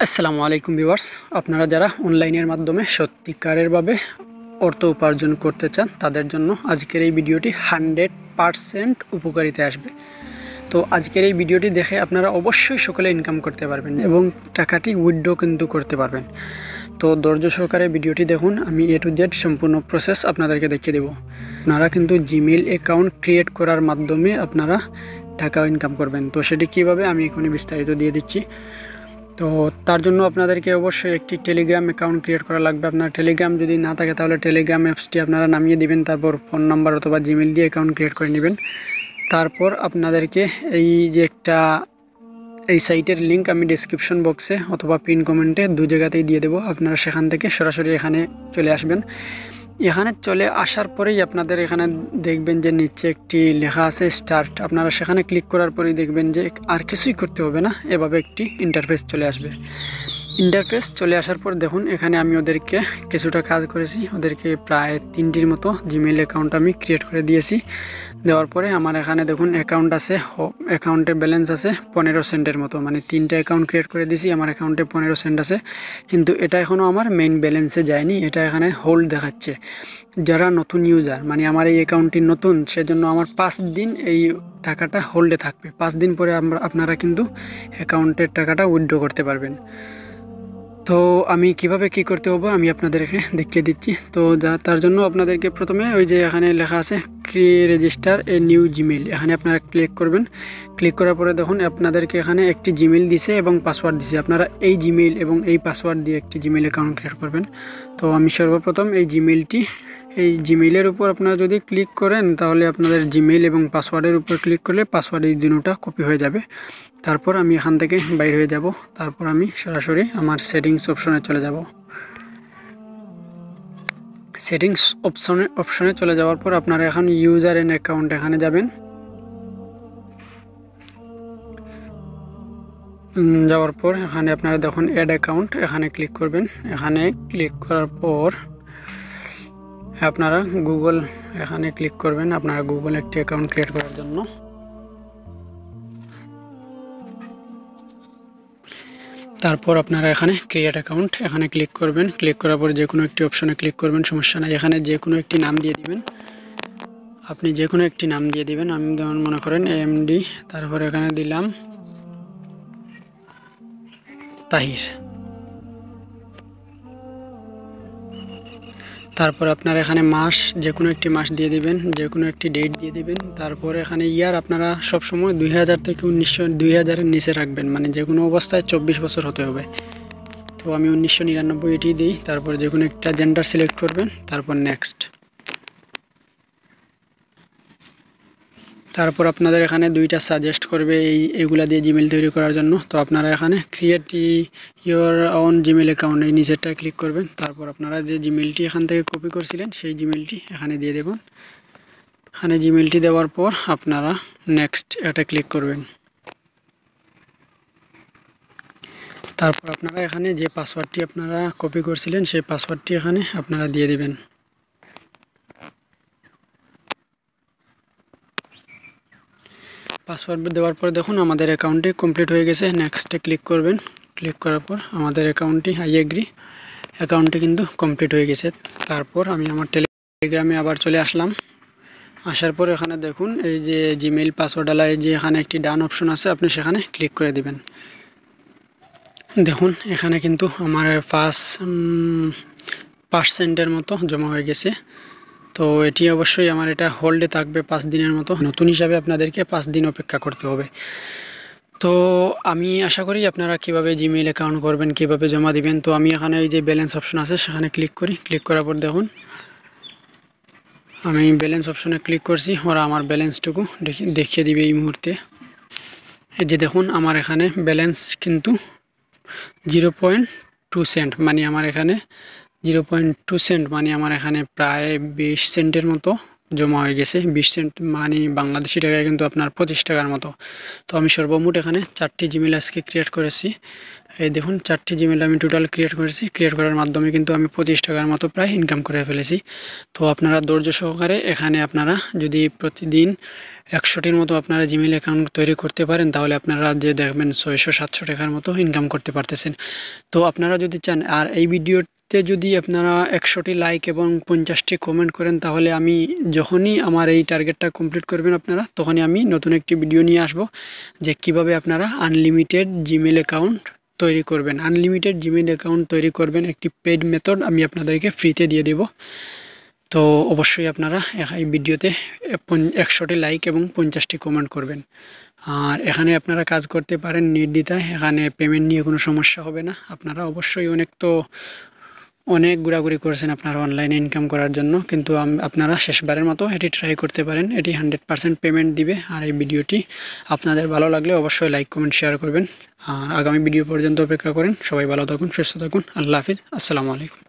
আসসালামু আলাইকুম ভিউয়ার্স, আপনারা যারা অনলাইনের মাধ্যমে সত্যিকারেরভাবে অর্থ উপার্জন করতে চান তাদের জন্য আজকের এই ভিডিওটি 100% উপকারিতা আসবে। তো আজকের এই ভিডিওটি দেখে আপনারা অবশ্যই সকলে ইনকাম করতে পারবেন এবং টাকাটি উইথড্র কিন্তু করতে পারবেন। তো ধৈর্য সহকারে ভিডিওটি দেখুন, আমি A to Z সম্পূর্ণ প্রসেস আপনাদেরকে দেখিয়ে দেব। আপনারা কিন্তু জিমেইল অ্যাকাউন্ট ক্রিয়েট করার মাধ্যমে আপনারা টাকা ইনকাম করবেন। তো সেটি কীভাবে আমি এখনই বিস্তারিত দিয়ে দিচ্ছি। তো তার জন্য আপনাদেরকে অবশ্যই একটি টেলিগ্রাম অ্যাকাউন্ট ক্রিয়েট করা লাগবে। আপনার টেলিগ্রাম যদি না থাকে তাহলে টেলিগ্রাম অ্যাপসটি আপনারা নামিয়ে দিবেন, তারপর ফোন নাম্বার অথবা জিমেল দিয়ে অ্যাকাউন্ট ক্রিয়েট করে নেবেন। তারপর আপনাদেরকে এই সাইটের লিঙ্ক আমি ডিসক্রিপশন বক্সে অথবা পিন কমেন্টে দু জায়গাতেই দিয়ে দেবো। আপনারা সেখান থেকে সরাসরি এখানে চলে আসবেন। এখানে চলে আসার পরেই আপনাদের এখানে দেখবেন যে নিচে একটি লেখা আছে স্টার্ট। আপনারা সেখানে ক্লিক করার পরেই দেখবেন যে আর কিছুই করতে হবে না, এভাবে একটি ইন্টারফেস চলে আসবে। ইন্টারফেস চলে আসার পর দেখুন এখানে আমি ওদেরকে কিছুটা কাজ করেছি, ওদেরকে প্রায় 3টির মতো জিমেইল অ্যাকাউন্ট আমি ক্রিয়েট করে দিয়েছি। দেওয়ার পরে আমার এখানে দেখুন অ্যাকাউন্ট আছে, অ্যাকাউন্টে ব্যালেন্স আছে 15 সেন্টের মতো, মানে 3টা অ্যাকাউন্ট ক্রিয়েট করে দিয়েছি, আমার অ্যাকাউন্টে 15 সেন্ট আছে। কিন্তু এটা এখনও আমার মেইন ব্যালেন্সে যায়নি, এটা এখানে হোল্ড দেখাচ্ছে। যারা নতুন ইউজার, মানে আমার এই অ্যাকাউন্টটি নতুন, সেজন্য আমার 5 দিন এই টাকাটা হোল্ডে থাকবে। 5 দিন পরে আপনারা কিন্তু অ্যাকাউন্টের টাকাটা উইথড্র করতে পারবেন। তো আমি কিভাবে কি করতে হবে আমি আপনাদেরকে দেখিয়ে দিচ্ছি। তো তার জন্য আপনাদেরকে প্রথমে ওই যে এখানে লেখা আছে রেজিস্টার এ নিউ জিমেইল, এখানে আপনারা ক্লিক করবেন। ক্লিক করার পরে দেখুন আপনাদেরকে এখানে একটি জিমেইল দিছে এবং পাসওয়ার্ড দিছে। আপনারা এই জিমেইল এবং এই পাসওয়ার্ড দিয়ে একটি জিমেইল অ্যাকাউন্ট ক্রিয়েট করবেন। তো আমি সর্বপ্রথম এই জিমেইলের উপর আপনারা যদি ক্লিক করেন তাহলে আপনাদের জিমেইল এবং পাসওয়ার্ডের উপর ক্লিক করলে পাসওয়ার্ড এই দুটোটা কপি হয়ে যাবে। তারপর আমি এখান থেকে বাইর হয়ে যাব। তারপর আমি সরাসরি আমার সেটিংস অপশনে চলে যাব। সেটিংস অপশনে চলে যাওয়ার পর আপনারা এখন ইউজার এন্ড অ্যাকাউন্ট এখানে যাবেন। যাওয়ার পর এখানে আপনারা দেখুন অ্যাড অ্যাকাউন্ট, এখানে ক্লিক করবেন। এখানে ক্লিক করার পর আপনারা গুগল এখানে ক্লিক করবেন, আপনারা গুগল একটি অ্যাকাউন্ট ক্রিয়েট করার জন্য। তারপর আপনারা এখানে ক্রিয়েট অ্যাকাউন্ট এখানে ক্লিক করবেন। ক্লিক করার পর যে কোনো একটি অপশনে ক্লিক করবেন, সমস্যা নাই। এখানে যে কোনো একটি নাম দিয়ে দিবেন, আপনি যে কোনো একটি নাম দিয়ে দিবেন। আমি যেমন মনে করেন এমডি, তারপর এখানে দিলাম তাহির। তারপর আপনারা এখানে মাস যে কোনো একটি মাস দিয়ে দিবেন, যে কোনো একটি ডেট দিয়ে দিবেন। তারপর এখানে ইয়ার আপনারা সবসময় 2000 থেকে 2000-এর নিচে রাখবেন, মানে যে কোনো অবস্থায় 24 বছর হতে হবে। তো আমি 1999 এটি দিই। তারপর যে কোনো একটা জেন্ডার সিলেক্ট করবেন, তারপর নেক্সট। তারপর আপনাদের এখানে দুইটা সাজেস্ট করবে এইগুলা দিয়ে জিমেল তৈরি করার জন্য। তো আপনারা এখানে create your own Gmail account এই নিচেরটা ক্লিক করবেন। তারপর আপনারা যে জিমেলটি এখান থেকে কপি করছিলেন সেই জিমেলটি এখানে দিয়ে দেবেন। এখানে জিমেলটি দেওয়ার পর আপনারা নেক্সট এটা ক্লিক করবেন। তারপর আপনারা এখানে যে পাসওয়ার্ডটি আপনারা কপি করছিলেন সেই পাসওয়ার্ডটি এখানে আপনারা দিয়ে দিবেন। পাসওয়ার্ড দেওয়ার পর দেখুন আমাদের অ্যাকাউন্টটি কমপ্লিট হয়ে গেছে। নেক্সটে ক্লিক করবেন। ক্লিক করার পর আমাদের অ্যাকাউন্টটি আই এগ্রি, অ্যাকাউন্টটি কিন্তু কমপ্লিট হয়ে গেছে। তারপর আমি আমার টেলিগ্রামে আবার চলে আসলাম। আসার পর এখানে দেখুন এই যে জিমেইল পাসওয়ার্ড আলা এই যে এখানে একটি ডান অপশন আছে, আপনি সেখানে ক্লিক করে দিবেন। দেখুন এখানে কিন্তু আমার 5% মতো জমা হয়ে গেছে। তো এটি অবশ্যই আমার এটা হোল্ডে থাকবে 5 দিনের মতো। নতুন হিসাবে আপনাদেরকে 5 দিন অপেক্ষা করতে হবে। তো আমি আশা করি আপনারা কিভাবে জিমেইল অ্যাকাউন্ট করবেন, কিভাবে জমা দিবেন। তো আমি এখানে এই যে ব্যালেন্স অপশন আছে সেখানে ক্লিক করি। ক্লিক করার পর দেখুন আমি ব্যালেন্স অপশনে ক্লিক করছি, ওরা আমার ব্যালেন্সটুকু দেখিয়ে দিবে এই মুহূর্তে। এই যে দেখুন আমার এখানে ব্যালেন্স কিন্তু 0.2 সেন্ট, মানে আমার এখানে 0.2 সেন্ট, মানে আমার এখানে প্রায় 20 সেন্টের মতো জমা হয়ে গেছে। 20 সেন্ট মানে বাংলাদেশি টাকায় কিন্তু আপনার 25 টাকার মতো। তো আমি সর্বমোট এখানে 4টি জিমেল আজকে ক্রিয়েট করেছি। এই দেখুন 4টি জিমেল আমি টোটাল ক্রিয়েট করেছি। ক্রিয়েট করার মাধ্যমে কিন্তু আমি 25 টাকার মতো প্রায় ইনকাম করে ফেলেছি। তো আপনারা ধৈর্য সহকারে এখানে আপনারা যদি প্রতিদিন 100টির মতো আপনারা জিমেল অ্যাকাউন্ট তৈরি করতে পারেন, তাহলে আপনারা যে দেখবেন 600-700 টাকার মতো ইনকাম করতে পারতেছেন। তো আপনারা যদি চান, আর এই ভিডিওতে যদি আপনারা 100টি লাইক এবং 50টি কমেন্ট করেন, তাহলে আমি যখনই আমার এই টার্গেটটা কমপ্লিট করবেন আপনারা, তখনই আমি নতুন একটি ভিডিও নিয়ে আসব যে কিভাবে আপনারা আনলিমিটেড জিমেল অ্যাকাউন্ট তৈরি করবেন। আনলিমিটেড জিমেল অ্যাকাউন্ট তৈরি করবেন, একটি পেইড মেথড আমি আপনাদেরকে ফ্রিতে দিয়ে দেব। তো অবশ্যই আপনারা এই ভিডিওতে 100টি লাইক এবং 50টি কমেন্ট করবেন। আর এখানে আপনারা কাজ করতে পারেন নির্দ্বিধায়, এখানে পেমেন্ট নিয়ে কোনো সমস্যা হবে না। আপনারা অবশ্যই অনেক ঘোরাঘুরি করেছেন আপনারা অনলাইনে ইনকাম করার জন্য, কিন্তু আপনারা শেষবারের মতো এটি ট্রাই করতে পারেন। এটি 100% পেমেন্ট দিবে। আর এই ভিডিওটি আপনাদের ভালো লাগলে অবশ্যই লাইক কমেন্ট শেয়ার করবেন। আর আগামী ভিডিও পর্যন্ত অপেক্ষা করেন। সবাই ভালো থাকুন, সুস্থ থাকুন। আল্লাহ হাফিজ, আসসালামু আলাইকুম।